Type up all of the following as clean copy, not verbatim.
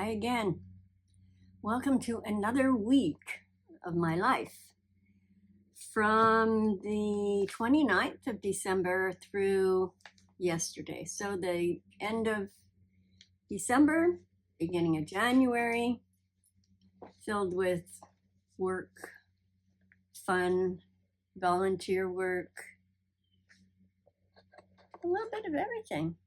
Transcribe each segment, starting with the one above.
Hi again. Welcome to another week of my life. From the 29th of December through yesterday. So the end of December, beginning of January, filled with work, fun, volunteer work, a little bit of everything.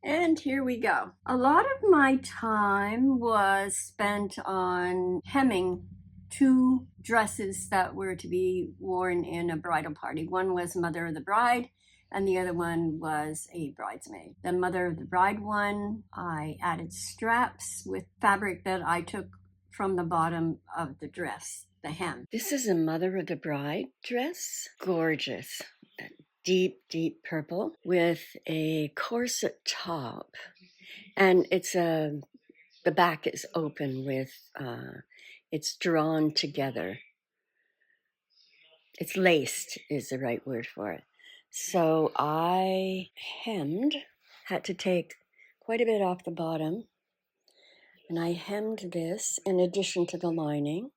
And here we go. A lot of my time was spent on hemming two dresses that were to be worn in a bridal party. One was Mother of the Bride, and the other one was a bridesmaid. The Mother of the Bride one, I added straps with fabric that I took from the bottom of the dress, the hem. This is a Mother of the Bride dress. Gorgeous. Deep purple with a corset top, and the back is open with it's drawn together. It's laced is the right word for it. So I had to take quite a bit off the bottom, and I hemmed this in addition to the lining,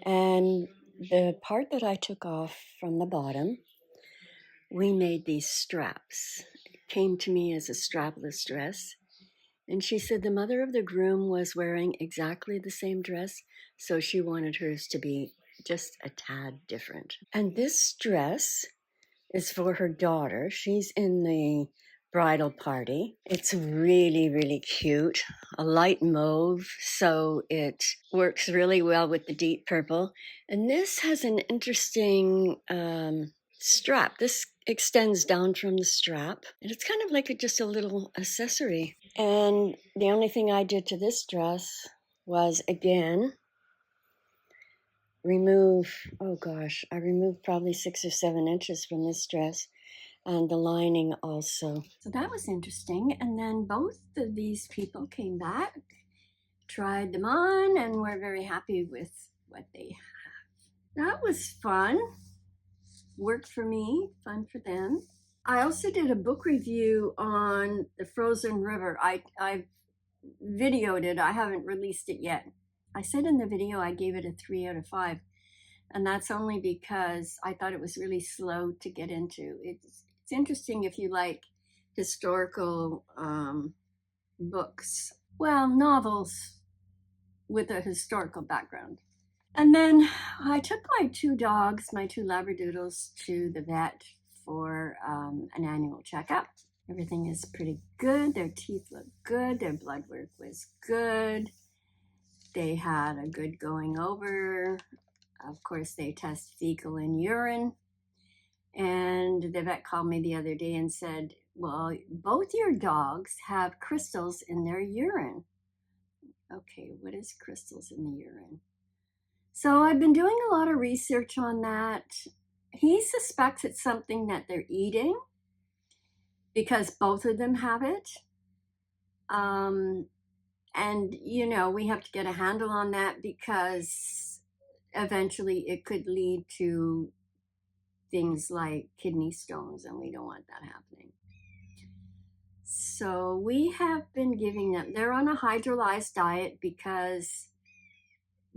and the part that I took off from the bottom, we made these straps. It came to me as a strapless dress. And she said the mother of the groom was wearing exactly the same dress, so she wanted hers to be just a tad different. And this dress is for her daughter. She's in the bridal party. It's really cute, a light mauve, so it works really well with the deep purple. And this has an interesting strap. This extends down from the strap, and it's kind of like just a little accessory. And the only thing I did to this dress was, again, I removed probably 6 or 7 inches from this dress, and the lining also. So that was interesting. And then both of these people came back, tried them on, and were very happy with what they have. That was fun. Worked for me, fun for them. I also did a book review on The Frozen River. I videoed it. I haven't released it yet. I said in the video I gave it a 3 out of 5. And that's only because I thought it was really slow to get into. It's interesting if you like historical books. Well, novels with a historical background. And then I took my 2 dogs, my 2 Labradoodles, to the vet for an annual checkup. Everything is pretty good. Their teeth look good. Their blood work was good. They had a good going over. Of course, they test fecal and urine. And the vet called me the other day and said, well, both your dogs have crystals in their urine. Okay, what is crystals in the urine? So I've been doing a lot of research on that. He suspects it's something that they're eating because both of them have it. And, we have to get a handle on that because eventually it could lead to things like kidney stones, and we don't want that happening. So we have been giving them, they're on a hydrolyzed diet because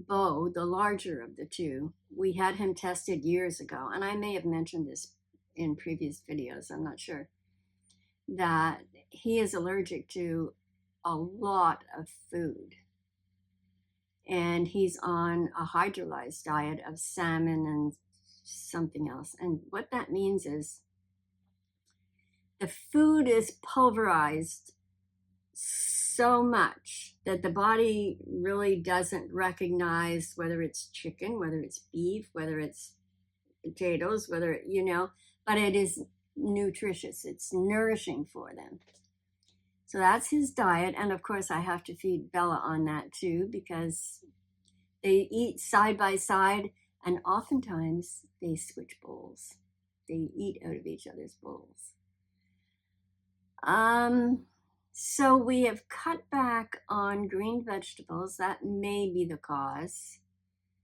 Bo, the larger of the 2, we had him tested years ago, and I may have mentioned this in previous videos, I'm not sure, that he is allergic to a lot of food. And he's on a hydrolyzed diet of salmon and something else. And what that means is the food is pulverized so much that the body really doesn't recognize whether it's chicken, whether it's beef, whether it's potatoes, but it is nutritious. It's nourishing for them. So that's his diet. And of course, I have to feed Bella on that too, because they eat side by side, and oftentimes they switch bowls. They eat out of each other's bowls. So we have cut back on green vegetables. That may be the cause.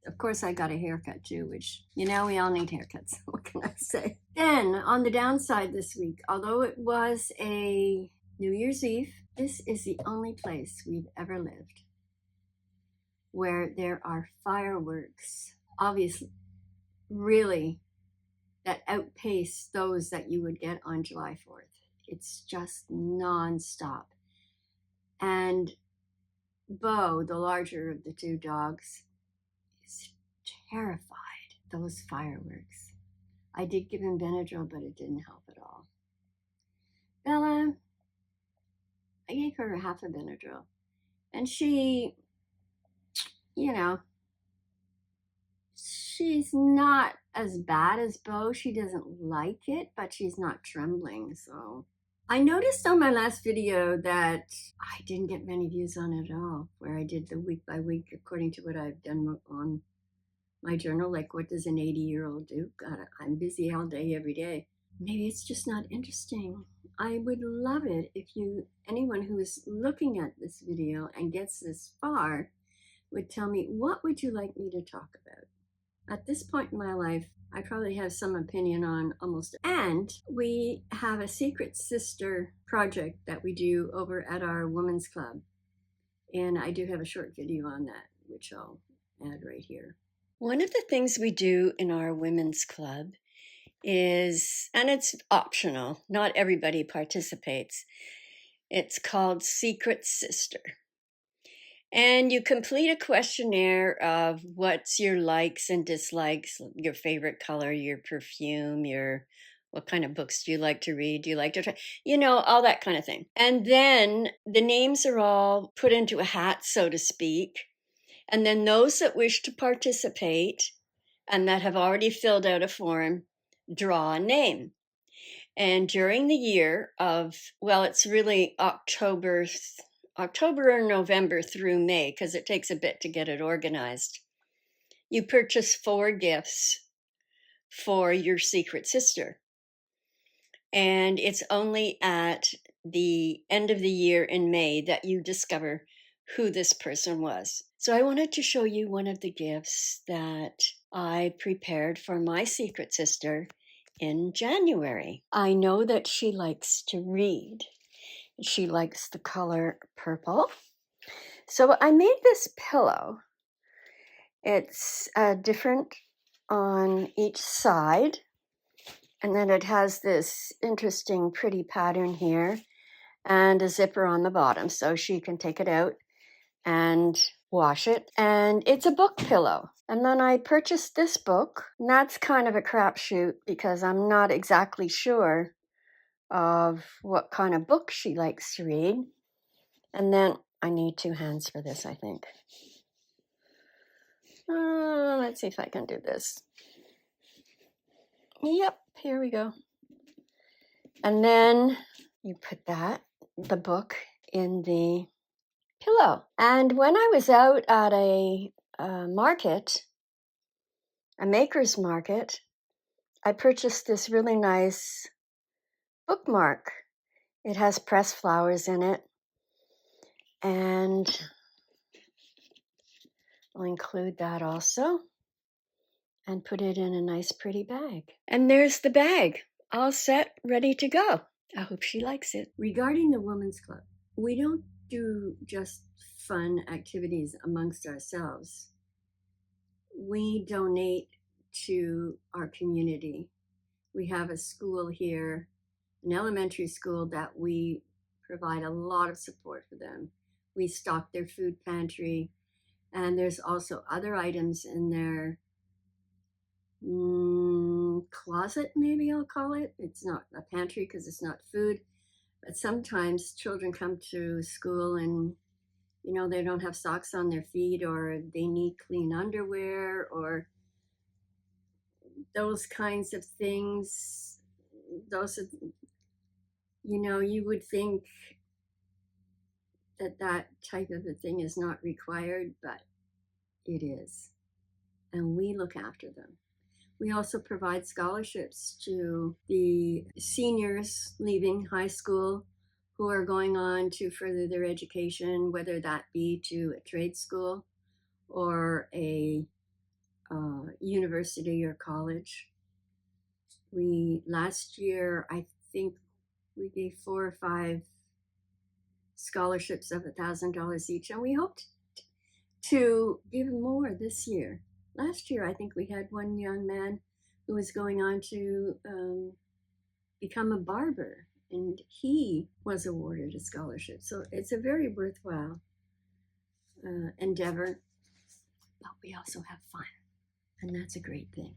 Of course, I got a haircut too, which, we all need haircuts. What can I say? Then on the downside this week, although it was a New Year's Eve, This is the only place we've ever lived where there are fireworks, obviously, really, that outpace those that you would get on July 4th. It's just nonstop. And Bo, the larger of the two dogs, is terrified of those fireworks. I did give him Benadryl, but it didn't help at all. Bella, I gave her half a Benadryl. And she, you know, she's not as bad as Bo. She doesn't like it, but she's not trembling. So I noticed on my last video that I didn't get many views on it at all, where I did the week by week according to what I've done on my journal. Like, what does an 80-year-old do? God, I'm busy all day, every day. Maybe it's just not interesting. I would love it if anyone who is looking at this video and gets this far would tell me, what would you like me to talk about? At this point in my life, I probably have some opinion on almost. And we have a Secret Sister project that we do over at our women's club. And I do have a short video on that, which I'll add right here. One of the things we do in our women's club is, and it's optional, not everybody participates, it's called Secret Sister. And you complete a questionnaire of what's your likes and dislikes, your favorite color, your perfume, what kind of books do you like to read? Do you like to try? All that kind of thing. And then the names are all put into a hat, so to speak. And then those that wish to participate and that have already filled out a form draw a name. And during the year it's really October or November through May, because it takes a bit to get it organized. You purchase 4 gifts for your secret sister. And it's only at the end of the year in May that you discover who this person was. So I wanted to show you one of the gifts that I prepared for my secret sister in January. I know that she likes to read. She likes the color purple. So I made this pillow. It's different on each side. And then it has this interesting, pretty pattern here and a zipper on the bottom. So she can take it out and wash it. And it's a book pillow. And then I purchased this book. And that's kind of a crapshoot because I'm not exactly sure of what kind of book she likes to read. And then I need 2 hands for this, I think. Let's see if I can do this. Yep, here we go. And then you put the book in the pillow. And when I was out at a market, a maker's market, I purchased this really nice bookmark. It has pressed flowers in it. And I'll include that also and put it in a nice pretty bag. And there's the bag, all set, ready to go. I hope she likes it. Regarding the Women's Club, we don't do just fun activities amongst ourselves. We donate to our community. We have a school here, an elementary school, that we provide a lot of support for them. We stock their food pantry, and there's also other items in their closet, maybe I'll call it. It's not a pantry because it's not food, but sometimes children come to school and they don't have socks on their feet, or they need clean underwear, or those kinds of things. Those are, you would think that type of a thing is not required, but it is. And we look after them. We also provide scholarships to the seniors leaving high school who are going on to further their education, whether that be to a trade school or a university or college. Last year, I think we gave 4 or 5 scholarships of $1,000 each, and we hoped to give more this year. Last year, I think we had one young man who was going on to become a barber, and he was awarded a scholarship. So it's a very worthwhile endeavor, but we also have fun, and that's a great thing.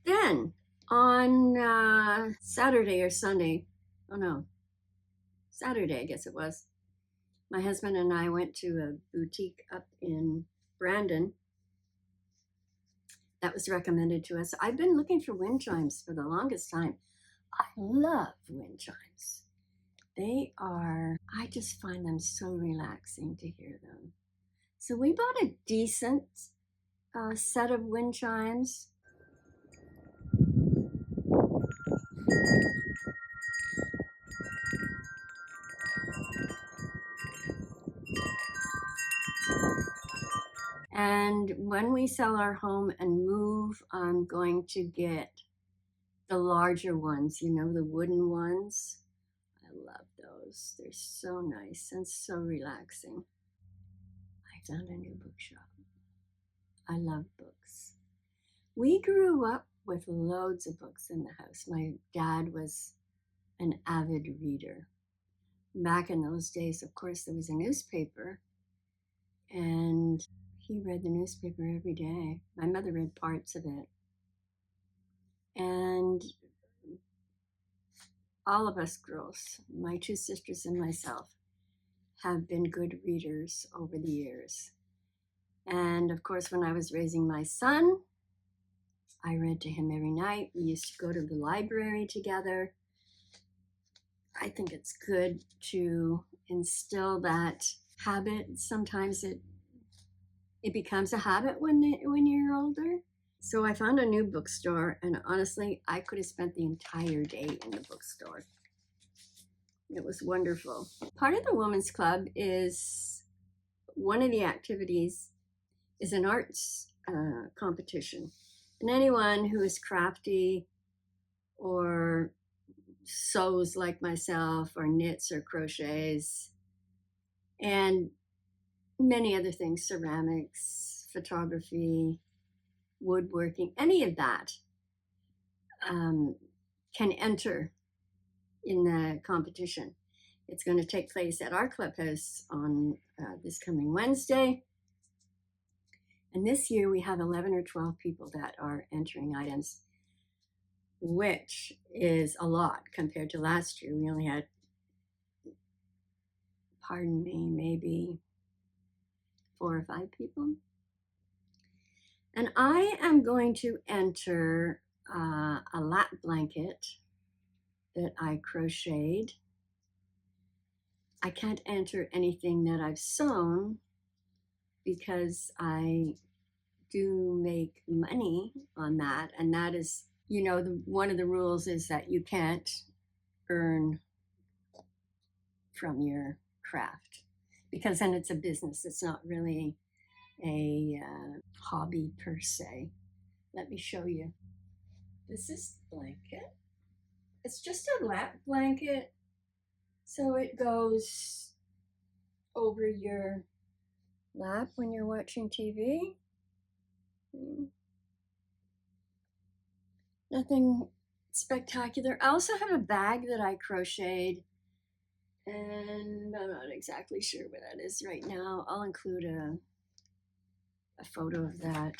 Then on Saturday or Sunday, oh no, Saturday, I guess it was, my husband and I went to a boutique up in Brandon that was recommended to us. I've been looking for wind chimes for the longest time. I love wind chimes. I just find them so relaxing to hear them. So we bought a decent set of wind chimes. And when we sell our home and move, I'm going to get the larger ones, the wooden ones. I love those. They're so nice and so relaxing. I found a new bookshop. I love books. We grew up with loads of books in the house. My dad was an avid reader. Back in those days, of course, there was a newspaper, and he read the newspaper every day. My mother read parts of it. And all of us girls, my two sisters and myself, have been good readers over the years. And of course, when I was raising my son, I read to him every night. We used to go to the library together. I think it's good to instill that habit. Sometimes it becomes a habit when you're older. So I found a new bookstore, and honestly, I could have spent the entire day in the bookstore. It was wonderful. Part of the Women's Club is, one of the activities is an arts competition. And anyone who is crafty or sews like myself, or knits or crochets, and many other things, ceramics, photography, woodworking, any of that, can enter in the competition. It's going to take place at our clubhouse on this coming Wednesday. And this year we have 11 or 12 people that are entering items, which is a lot compared to last year. We only had, maybe 4 or 5 people. And I am going to enter a lap blanket that I crocheted. I can't enter anything that I've sewn because I do make money on that. And that is, one of the rules is that you can't earn from your craft, because then it's a business. It's not really a hobby per se. Let me show you. This is the blanket. It's just a lap blanket, so it goes over your lap when you're watching TV. Nothing spectacular. I also have a bag that I crocheted, and I'm not exactly sure where that is right now. I'll include a photo of that.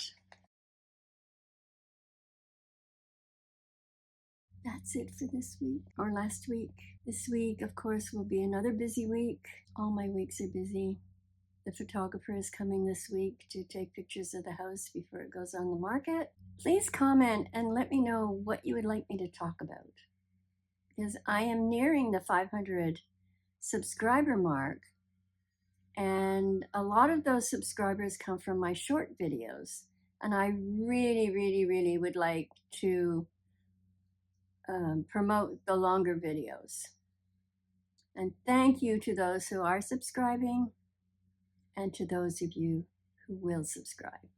That's it for this week, or last week. This week, of course, will be another busy week. All my weeks are busy. The photographer is coming this week to take pictures of the house before it goes on the market. Please comment and let me know what you would like me to talk about, because I am nearing the 500 subscriber mark, and a lot of those subscribers come from my short videos, and I really, really, really would like to promote the longer videos. And thank you to those who are subscribing, and to those of you who will subscribe.